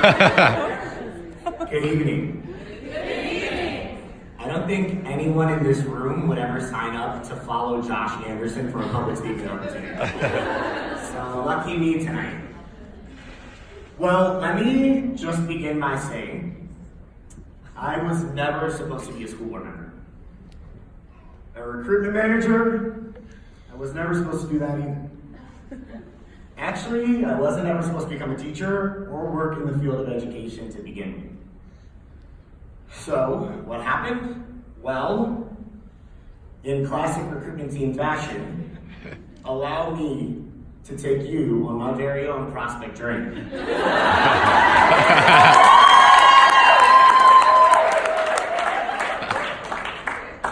Good evening. I don't think anyone in this room would ever sign up to follow Josh Anderson for a public speaking opportunity. So lucky me tonight. Well, let me just begin by saying, I was never supposed to be a school board member. A recruitment manager, I was never supposed to do that either. Actually, I wasn't ever supposed to become a teacher or work in the field of education to begin with. So, what happened? Well, in classic recruitment team fashion, allow me to take you on my very own prospect journey.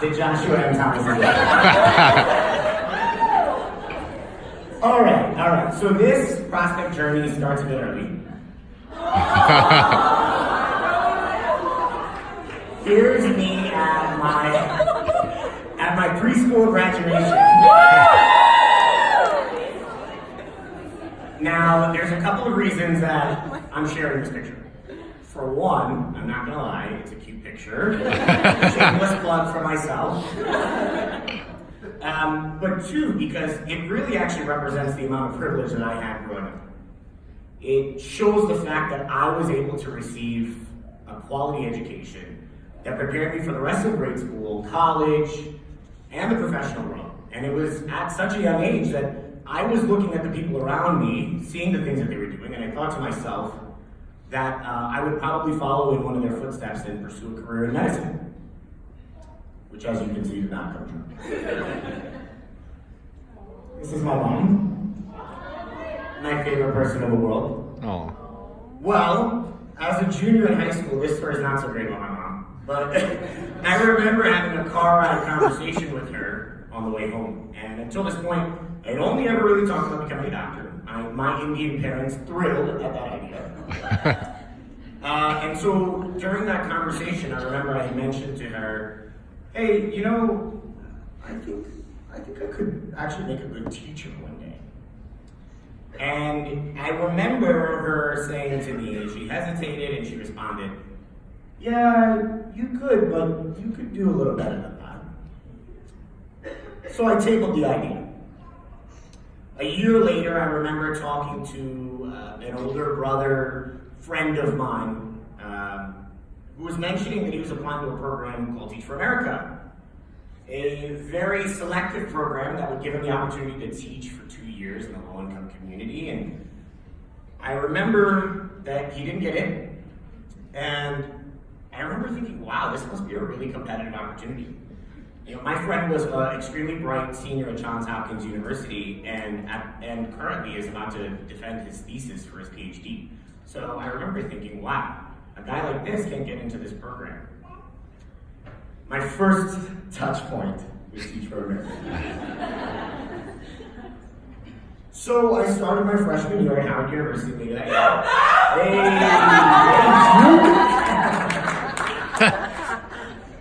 The Joshua M. Thomas. All right. So this prospect journey starts a bit early. Here's me at my preschool graduation. Now, there's a couple of reasons that I'm sharing this picture. For one, I'm not gonna lie, it's a cute picture. Shameless plug for myself. But two, because it really actually represents the amount of privilege that I had growing up. It shows the fact that I was able to receive a quality education that prepared me for the rest of grade school, college, and the professional world. And it was at such a young age that I was looking at the people around me, seeing the things that they were doing, and I thought to myself that I would probably follow in one of their footsteps and pursue a career in medicine, which, as you can see, did not come true. This is my mom, my favorite person in the world. Oh. Well, as a junior in high school, this story is not so great about my mom, but I remember having a car ride conversation with her on the way home, and until this point, I'd only ever really talked about becoming a doctor. My Indian parents thrilled at that idea. And so during that conversation, I remember I mentioned to her, hey, you know, I think I could actually make a good teacher one day. And I remember her saying to me, she hesitated and she responded, yeah, you could, but you could do a little better than that. So I tabled the idea. A year later, I remember talking to an older brother, friend of mine, who was mentioning that he was applying to a program called Teach for America, a very selective program that would give him the opportunity to teach for 2 years in a low-income community. And I remember that he didn't get in, and I remember thinking, wow, this must be a really competitive opportunity. You know, my friend was an extremely bright senior at Johns Hopkins University and currently is about to defend his thesis for his PhD. So I remember thinking, wow, a guy like this can't get into this program. My first touch point was Teach for America. So I started my freshman year at Howard University later that year.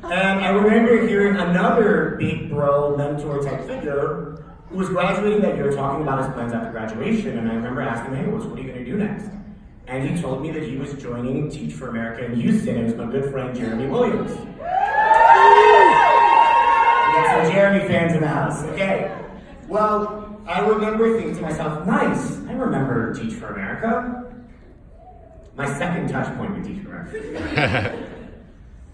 And I remember hearing another big bro mentor type figure who was graduating that year talking about his plans after graduation. And I remember asking him, hey, what are you going to do next? And he told me that he was joining Teach for America in Houston. It was my good friend, Jeremy Williams. We got some Jeremy fans in the house. Okay. Well, I remember thinking to myself, nice, I remember Teach for America. My second touch point with Teach for America.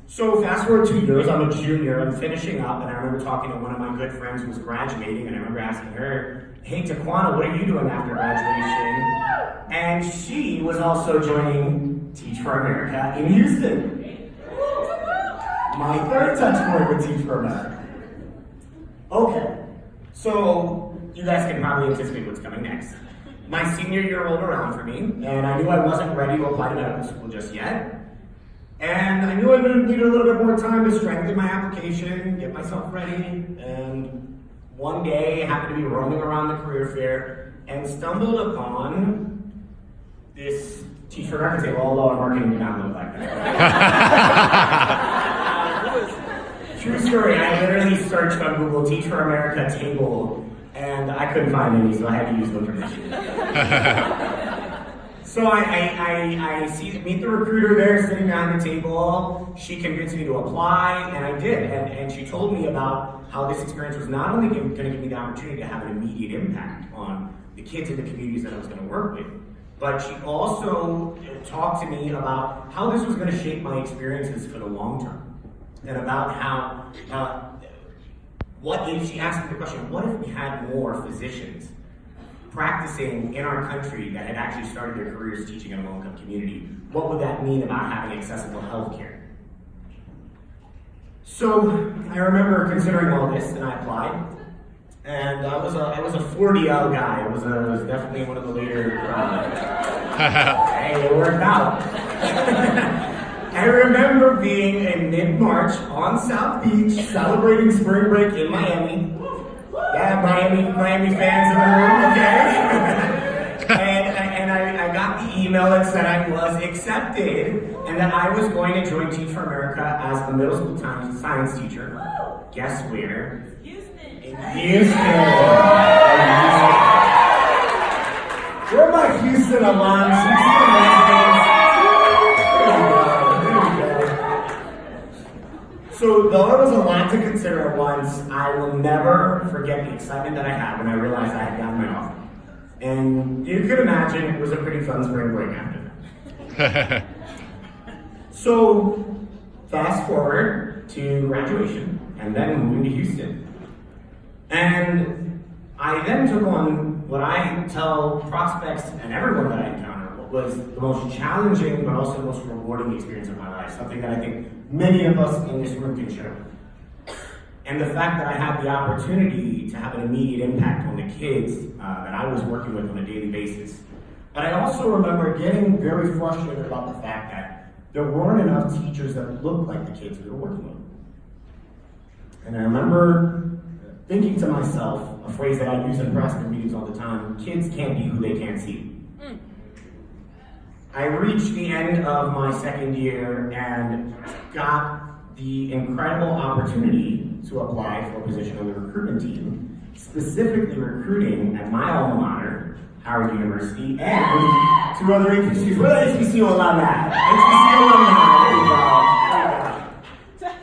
So fast forward 2 years, I'm a junior, I'm finishing up, and I remember talking to one of my good friends who was graduating, and I remember asking her, hey, Taquana, what are you doing after graduation? And she was also joining Teach for America in Houston. My third touch point with Teach for America. Okay, so you guys can probably anticipate what's coming next. My senior year rolled around for me, and I knew I wasn't ready to apply to medical school just yet. And I knew I needed a little bit more time to strengthen my application, get myself ready, and one day I happened to be roaming around the career fair and stumbled upon this Teach for America table, although our marketing did not look like that. True story, I literally searched on Google Teach for America table, and I couldn't find any, so I had to use one for this. So I meet the recruiter there sitting behind the table. She convinced me to apply, and I did. And she told me about how this experience was not only going to give me the opportunity to have an immediate impact on the kids in the communities that I was going to work with, but she also talked to me about how this was going to shape my experiences for the long term, and about how, what if, she asked me the question, what if we had more physicians practicing in our country that had actually started their careers teaching in a low-income community? What would that mean about having accessible healthcare? So I remember considering all this, and I applied. And I was a 40L guy. I was definitely one of the later. Hey, it worked out. I remember being in mid-March on South Beach celebrating spring break in Miami. Yeah, Miami fans in the room, okay? and I got the email that said I was accepted and that I was going to join Teach for America as a middle school science teacher. Guess where? Houston. Where are my Houston alums? Houston residents? So though it was a lot to consider at once, I will never forget the excitement that I had when I realized I had gotten my offer. And you could imagine it was a pretty fun spring break after that. So fast forward to graduation and then moving to Houston. And I then took on what I tell prospects and everyone that I encounter was the most challenging but also the most rewarding experience of my life, something that I think many of us in this room can share. And the fact that I had the opportunity to have an immediate impact on the kids that I was working with on a daily basis. But I also remember getting very frustrated about the fact that there weren't enough teachers that looked like the kids we were working with. And I remember thinking to myself, a phrase that I use in prospect meetings all the time, kids can't be who they can't see. I reached the end of my second year and got the incredible opportunity to apply for a position on the recruitment team, specifically recruiting at my alma mater, Howard University, and two other HBCUs. Where are the HBCU alumni? HBCU alumni, there we go.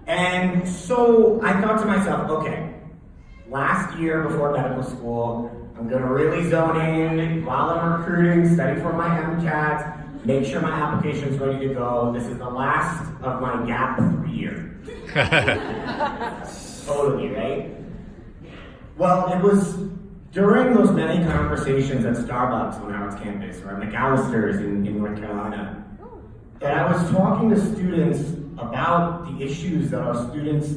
And so I thought to myself, okay, last year before medical school, I'm gonna really zone in while I'm recruiting, study for my MCAT, make sure my application's ready to go. This is the last of my gap year. Totally, right? Well, it was during those many conversations at Starbucks on Howard's campus, or at McAllister's in North Carolina, that I was talking to students about the issues that our students,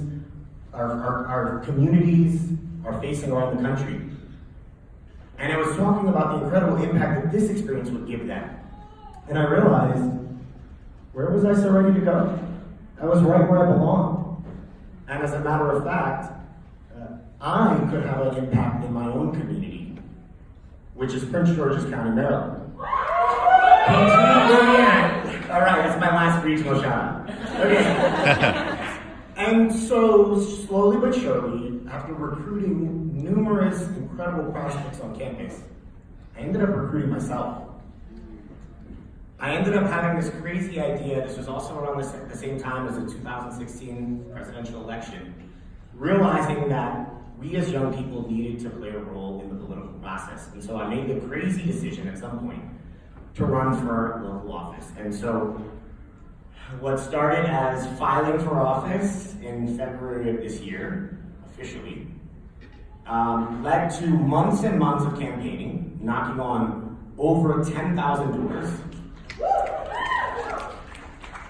our communities are facing around the country. And I was talking about the incredible impact that this experience would give them. And I realized, where was I so ready to go? I was right where I belonged. And as a matter of fact, I could have an impact in my own community, which is Prince George's County, Maryland. All right, that's my last regional shout out. Okay. And so, slowly but surely, after recruiting numerous incredible prospects on campus, I ended up recruiting myself. I ended up having this crazy idea. This was also around the same time as the 2016 presidential election, realizing that we as young people needed to play a role in the political process. And so I made the crazy decision at some point to run for local office. And so what started as filing for office in February of this year, officially, led to months and months of campaigning, knocking on over 10,000 doors,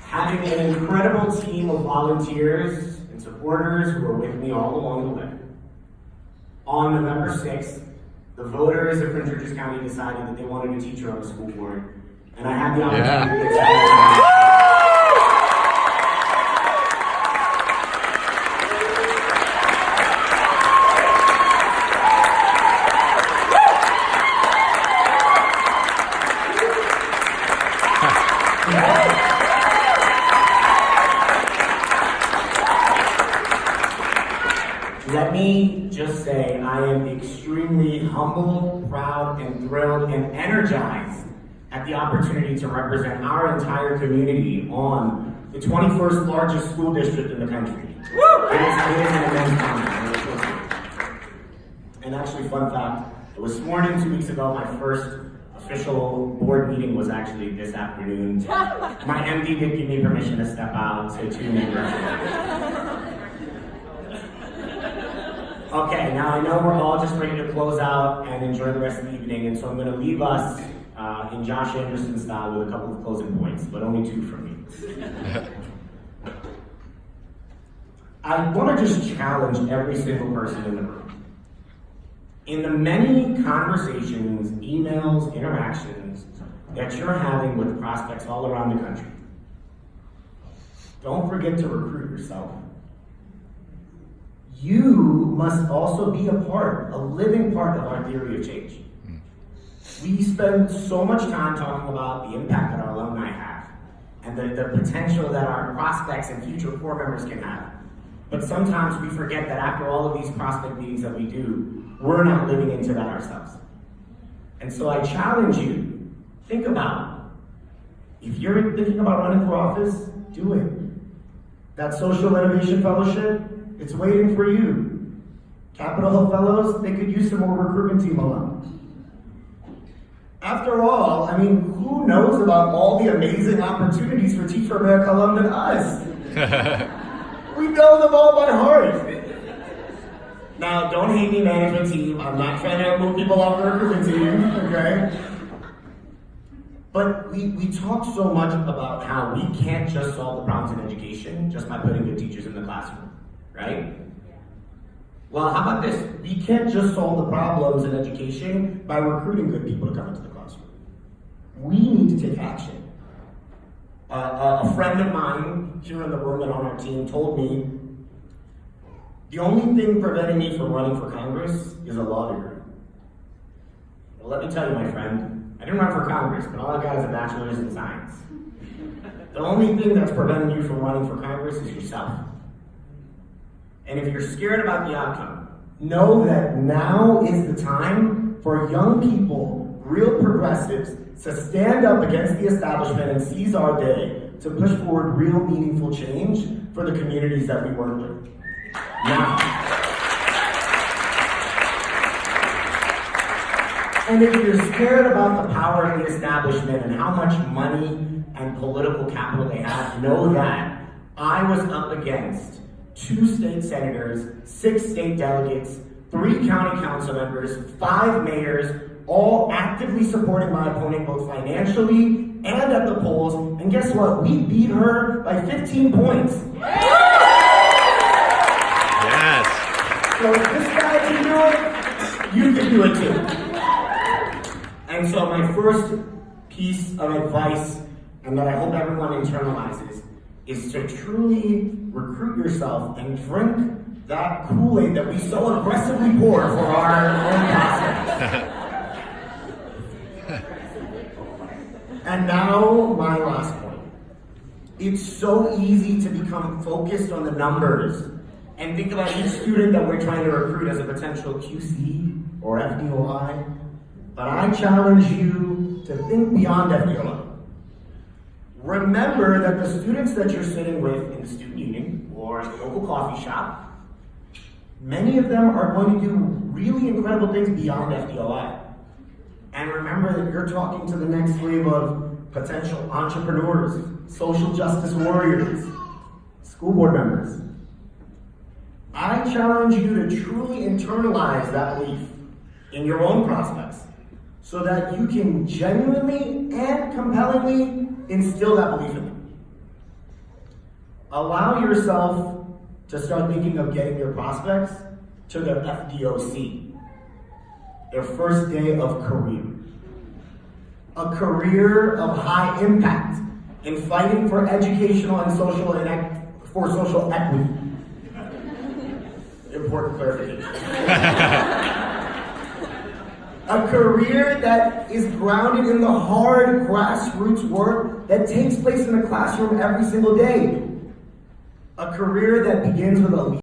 having an incredible team of volunteers and supporters who were with me all along the way. On November 6th, the voters of Prince George's County decided that they wanted a teacher on the school board, and I had the opportunity to Let me just say I am extremely humble, proud, and thrilled and energized at the opportunity to represent our entire community on the 21st largest school district in the country. It is an immense honor. And actually, fun fact, I was sworn in 2 weeks ago. My first official board meeting was actually this afternoon. My MD did give me permission to step out to 2 members. Okay, now I know we're all just ready to close out and enjoy the rest of the evening, and so I'm going to leave us in Josh Anderson style with a couple of closing points, but only 2 from me. I want to just challenge every single person in the room. In the many conversations, emails, interactions that you're having with prospects all around the country, don't forget to recruit yourself. You must also be a living part of our theory of change. We spend so much time talking about the impact that our alumni have and the potential that our prospects and future core members can have. But sometimes we forget that after all of these prospect meetings that we do, we're not living into that ourselves. And so I challenge you, think about it. If you're thinking about running for office, do it. That Social Innovation Fellowship, it's waiting for you. Capitol Hill Fellows, they could use some more recruitment team alum. After all, I mean, who knows about all the amazing opportunities for Teach for America alum than us? We know them all by heart. Now, don't hate me, management team. I'm not trying to move people off the recruitment team, okay? But we talk so much about how we can't just solve the problems in education just by putting good teachers in the classroom, right? Well, how about this? We can't just solve the problems in education by recruiting good people to come into the classroom. We need to take action. A friend of mine here in the room and on our team told me, the only thing preventing me from running for Congress is a law degree. Well, let me tell you, my friend, I didn't run for Congress, but all I got is a bachelor's in science. The only thing that's preventing you from running for Congress is yourself. And if you're scared about the outcome, know that now is the time for young people, real progressives, to stand up against the establishment and seize our day to push forward real meaningful change for the communities that we work with. Now. And if you're scared about the power of the establishment and how much money and political capital they have, know that I was up against 2 state senators, 6 state delegates, 3 county council members, 5 mayors, all actively supporting my opponent both financially and at the polls. And guess what? We beat her by 15 points. Yes. So if this guy can do it, you can do it too. And so my first piece of advice, and that I hope everyone internalizes, is to truly recruit yourself and drink that Kool-Aid that we so aggressively pour for our own process. And now, my last point. It's so easy to become focused on the numbers and think about each student that we're trying to recruit as a potential QC or FDOI. But I challenge you to think beyond FDOI. Remember that the students that you're sitting with in the student union or the local coffee shop, many of them are going to do really incredible things beyond FDOI. And remember that you're talking to the next wave of potential entrepreneurs, social justice warriors, school board members. I challenge you to truly internalize that belief in your own prospects so that you can genuinely and compellingly instill that belief in them. Allow yourself to start thinking of getting your prospects to their FDOC, their first day of career. A career of high impact in fighting for educational and social equity. Important clarification. A career that is grounded in the hard grassroots work that takes place in the classroom every single day. A career that begins with a